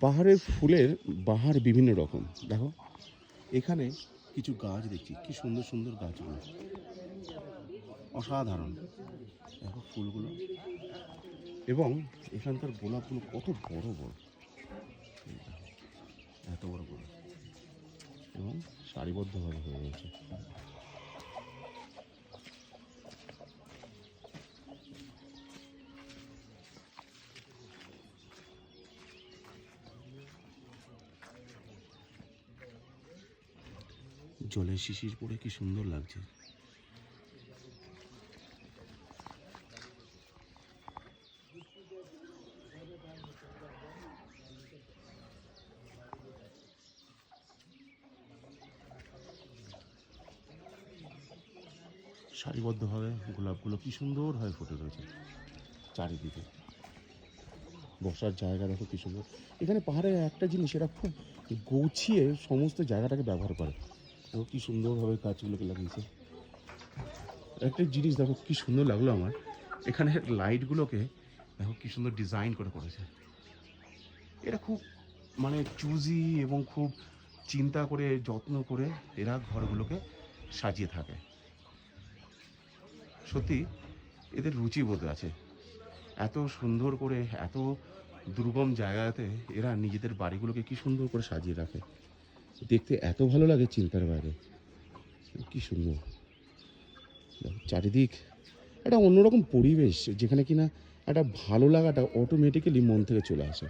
পাহাড়ের ফুলের বাহার বিভিন্ন রকম। দেখো এখানে কিছু গাছ দেখছি, কি সুন্দর সুন্দর গাছগুলো, অসাধারণ। দেখো ফুলগুলো, এবং এখানকার গোলাপগুলো কত বড় বড়, এত বড় বড় এবং সারিবদ্ধভাবে হয়ে রয়েছে। জলের শিশির পড়ে কি সুন্দর লাগছে। সারিবদ্ধভাবে গোলাপগুলো কি সুন্দরভাবে ফুটে রয়েছে চারিদিকে। বসার জায়গা দেখো কি সুন্দর। এখানে পাহাড়ে একটা জিনিস, এরা খুব গুছিয়ে সমস্ত জায়গাটাকে ব্যবহার করে। দেখো কি সুন্দরভাবে গাছগুলোকে লাগিয়েছে। একটা জিনিস দেখো কি সুন্দর লাগলো আমার, এখানে লাইটগুলোকে দেখো কি সুন্দর ডিজাইন করে করেছে। এরা খুব মানে চুজি এবং খুব চিন্তা করে যত্ন করে এরা ঘরগুলোকে সাজিয়ে থাকে। সত্যি এদের রুচিবোধ আছে। এত সুন্দর করে, এত দুর্গম জায়গাতে এরা নিজেদের বাড়িগুলোকে কি সুন্দর করে সাজিয়ে রাখে, দেখতে এত ভালো লাগে, চিন্তার বাইরে। কি সুন্দর চারিদিক, একটা অন্যরকম পরিবেশ যেখানে কিনা একটা ভালো লাগাটা অটোমেটিক্যালি মন থেকে চলে আসে।